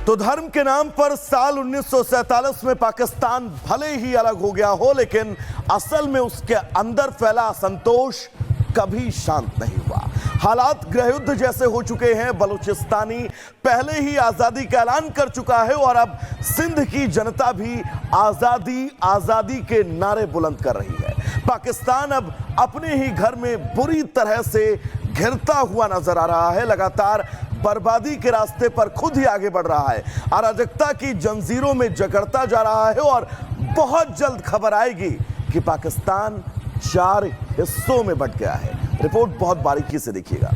तो धर्म के नाम पर साल 1947 में पाकिस्तान भले ही अलग हो गया हो, लेकिन असल में उसके अंदर फैला असंतोष कभी शांत नहीं हुआ। हालात गृहयुद्ध जैसे हो चुके हैं। बलूचिस्तानी पहले ही आजादी का ऐलान कर चुका है और अब सिंध की जनता भी आजादी आजादी के नारे बुलंद कर रही है। पाकिस्तान अब अपने ही घर में बुरी तरह से घिरता हुआ नजर आ रहा है। लगातार बर्बादी के रास्ते पर खुद ही आगे बढ़ रहा है। अराजकता की जंजीरों में जकड़ता जा रहा है और बहुत जल्द खबर आएगी कि पाकिस्तान 4 हिस्सों में बंट गया है। रिपोर्ट बहुत बारीकी से देखिएगा।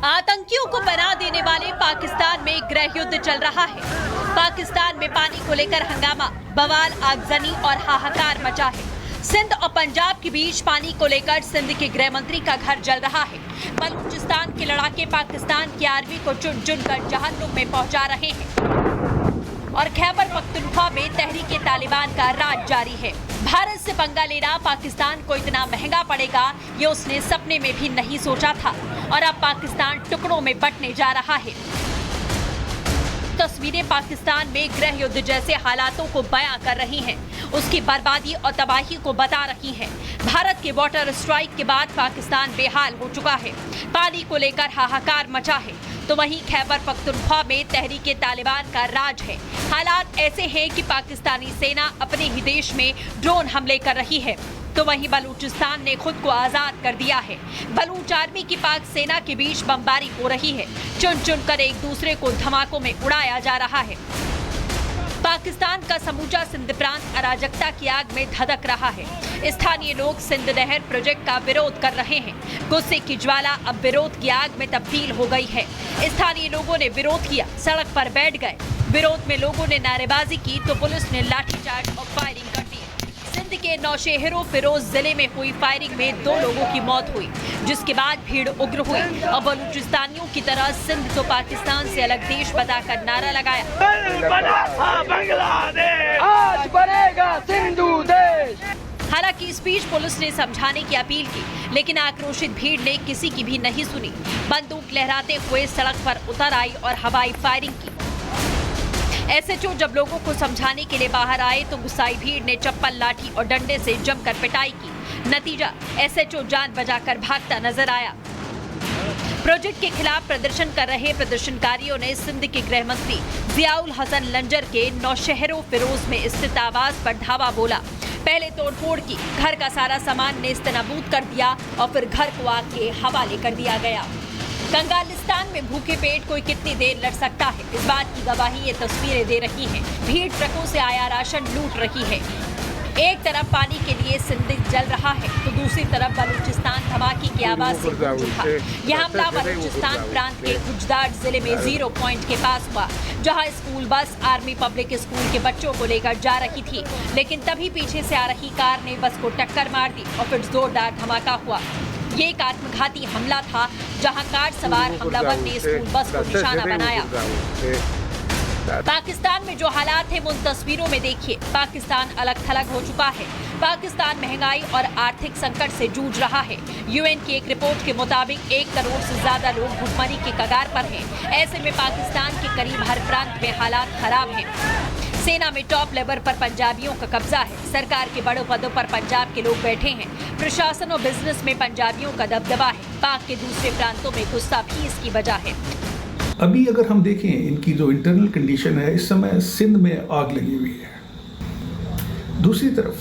आतंकियों को बना देने वाले पाकिस्तान में गृहयुद्ध चल रहा है। पाकिस्तान में पानी को लेकर हंगामा, बवाल, आगजनी और हाहाकार मचा है। सिंध और पंजाब के बीच पानी को लेकर सिंध के गृह मंत्री का घर जल रहा है। बलूचिस्तान के लड़ाके पाकिस्तान की आर्मी को चुन चुन कर जहन्नुम में पहुंचा रहे हैं और खैबर पख्तूनख्वा में तहरीके तालिबान का राज जारी है। भारत से पंगा लेना पाकिस्तान को इतना महंगा पड़ेगा, ये उसने सपने में भी नहीं सोचा था और अब पाकिस्तान टुकड़ों में बंटने जा रहा है। तस्वीरें पाकिस्तान में गृह युद्ध जैसे हालातों को बयां कर रही हैं, उसकी बर्बादी और तबाही को बता रही हैं। भारत के वाटर स्ट्राइक के बाद पाकिस्तान बेहाल हो चुका है। पानी को लेकर हाहाकार मचा है, तो वहीं खैबर पख्तूनख्वा में तहरीके तालिबान का राज है। हालात ऐसे हैं कि पाकिस्तानी सेना अपने ही देश में ड्रोन हमले कर रही है, तो वहीं बलूचिस्तान ने खुद को आजाद कर दिया है। बलूच आर्मी की पाक सेना के बीच बमबारी हो रही है। चुन चुन कर एक दूसरे को धमाकों में उड़ाया जा रहा है। पाकिस्तान का समूचा सिंध प्रांत अराजकता की आग में धधक रहा है। स्थानीय लोग सिंध नहर प्रोजेक्ट का विरोध कर रहे हैं। गुस्से की ज्वाला अब विरोध की आग में तब्दील हो गई है। स्थानीय लोगों ने विरोध किया, सड़क पर बैठ गए। विरोध में लोगों ने नारेबाजी की तो पुलिस ने लाठीचार्ज और फायरिंग कर दी। सिंध के नौशेहरों फिरोज जिले में हुई फायरिंग में 2 लोगों की मौत हुई, जिसके बाद भीड़ उग्र हुई और बलूचिस्तानियों की तरह सिंध तो पाकिस्तान से अलग देश बताकर नारा लगाया। आज बनेगा सिंधु देश। हालांकि इस बीच पुलिस ने समझाने की अपील की, लेकिन आक्रोशित भीड़ ने किसी की भी नहीं सुनी। बंदूक लहराते हुए सड़क पर उतर आई और हवाई फायरिंग की। एसएचओ जब लोगों को समझाने के लिए बाहर आए तो गुस्साई भीड़ ने चप्पल, लाठी और डंडे से जमकर पिटाई की। नतीजा, एसएचओ जान बचाकर भागता नजर आया। प्रोजेक्ट के खिलाफ प्रदर्शन कर रहे प्रदर्शनकारियों ने सिंध के गृह मंत्री जियाउल हसन लंजर के नौशेहरों फिरोज में स्थित आवास पर धावा बोला। पहले तोड़फोड़ की, घर का सारा सामान नेस्तनाबूद कर दिया और फिर घर को आग के हवाले कर दिया गया। कंगालिस्तान में भूखे पेट कोई कितनी देर लड़ सकता है, इस बात की गवाही ये तस्वीरें दे रही हैं। भीड़ ट्रकों से आया राशन लूट रही है। एक तरफ पानी के लिए सिंध जल रहा है, तो दूसरी तरफ बलूचिस्तान धमाके की आवाज से गूंज उठा। यह हमला बलूचिस्तान प्रांत के गुजदार जिले में 0 पॉइंट के पास हुआ, जहां school bus army public school के बच्चों को लेकर जा रही थी, लेकिन तभी पीछे से आ रही कार ने बस को टक्कर मार दी और फिर जोरदार धमाका हुआ। ये एक आत्मघाती हमला था, जहां कार सवार हमलावर ने स्कूल बस को निशाना बनाया। पाकिस्तान में जो हालात हैं, उन तस्वीरों में देखिए। पाकिस्तान अलग थलग हो चुका है। पाकिस्तान महंगाई और आर्थिक संकट से जूझ रहा है। यूएन की एक रिपोर्ट के मुताबिक 1 करोड़ से ज्यादा लोग भुखमरी के कगार पर हैं। ऐसे में पाकिस्तान के करीब हर प्रांत में हालात खराब हैं। सेना में टॉप लेवल पर पंजाबियों का कब्जा है। सरकार के बड़े पदों पर पंजाब के लोग बैठे हैं। प्रशासन और बिजनेस में पंजाबियों का दबदबा है। पाक के दूसरे प्रांतों में गुस्सा भी इसकी वजह है। अभी अगर हम देखें इनकी जो इंटरनल कंडीशन है, इस समय सिंध में आग लगी हुई है। दूसरी तरफ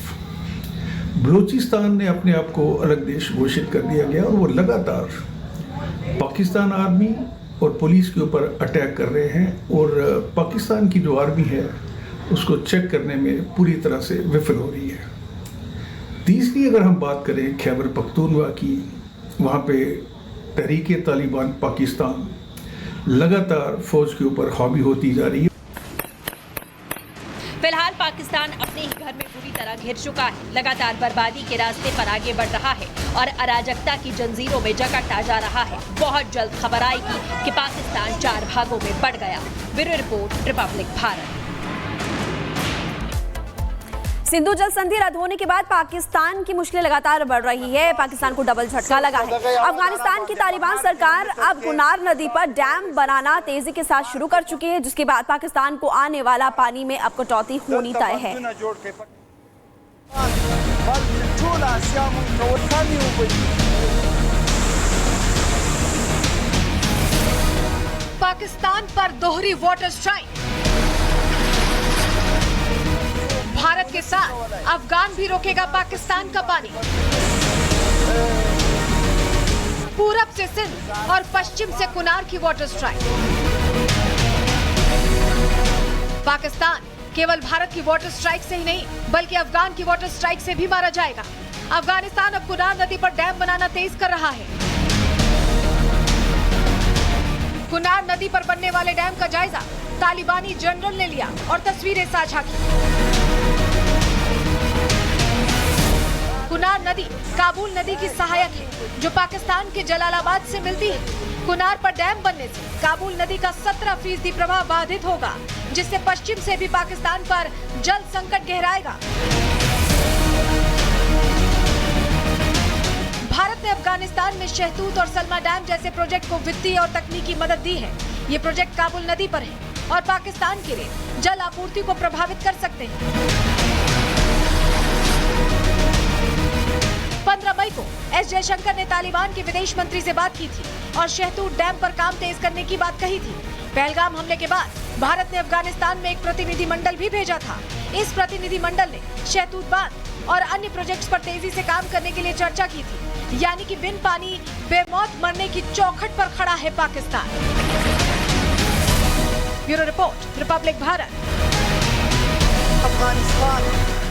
बलूचिस्तान ने अपने आप को अलग देश घोषित कर दिया गया और वो लगातार पाकिस्तान आर्मी और पुलिस के ऊपर अटैक कर रहे हैं और पाकिस्तान की जो आर्मी है उसको चेक करने में पूरी तरह से विफल हो रही है। तीसरी अगर हम बात करें खैबर पख्तूनख्वा की, वहाँ पे तहरीके तालिबान पाकिस्तान लगातार फौज के ऊपर हावी होती जा रही है। फिलहाल पाकिस्तान अपने ही घर में पूरी तरह घिर चुका है। लगातार बर्बादी के रास्ते पर आगे बढ़ रहा है और अराजकता की जंजीरों में जकड़ता जा रहा है। बहुत जल्द खबर आएगी कि पाकिस्तान 4 भागों में बढ़ गया। Bureau report, Republic Bharat. Sindhu जल संधि रद्द होने के बाद पाकिस्तान की मुश्किलें लगातार बढ़ रही है। पाकिस्तान को डबल झटका लगा है। अफगानिस्तान की तालिबान सरकार अब कुनार नदी पर डैम बनाना तेजी के साथ शुरू कर चुकी है, जिसके बाद पाकिस्तान को आने वाला पानी में अब कटौती होनी तय है। पाकिस्तान पर दोहरी वाटर स्ट्राइक। भारत के साथ अफगान भी रोकेगा पाकिस्तान का पानी। पूरब से सिंध और पश्चिम से कुनार की वाटर स्ट्राइक। पाकिस्तान केवल भारत की वाटर स्ट्राइक से ही नहीं बल्कि अफगान की वाटर स्ट्राइक से भी मारा जाएगा। अफगानिस्तान अब कुनार नदी पर डैम बनाना तेज कर रहा है। कुनार नदी पर बनने वाले डैम का जायजा तालिबानी जनरल ने लिया और तस्वीरें साझा की। कुनार नदी काबुल नदी की सहायक है जो पाकिस्तान के जलालाबाद से मिलती है। कुनार पर डैम बनने से काबुल नदी का 17% प्रवाह बाधित होगा, जिससे पश्चिम से भी पाकिस्तान पर जल संकट गहराएगा। भारत ने अफगानिस्तान में शहतूत और सलमा डैम जैसे प्रोजेक्ट को वित्तीय और तकनीकी मदद दी है। ये प्रोजेक्ट काबुल नदी पर है और पाकिस्तान के लिए जल आपूर्ति को प्रभावित कर सकते हैं। 15 मई को एस जयशंकर ने तालिबान के विदेश मंत्री से बात की थी और शहतूत डैम पर काम तेज करने की बात कही थी। पहलगाम हमले के बाद भारत ने अफगानिस्तान में एक प्रतिनिधि मंडल भी भेजा था। इस प्रतिनिधि मंडल ने शहतूत बांध और अन्य प्रोजेक्ट्स पर तेजी से काम करने के लिए चर्चा की थी। यानी कि बिन पानी बेमौत मरने की चौखट पर खड़ा है Pakistan. Bureau report, Republic Bharat. Afghanistan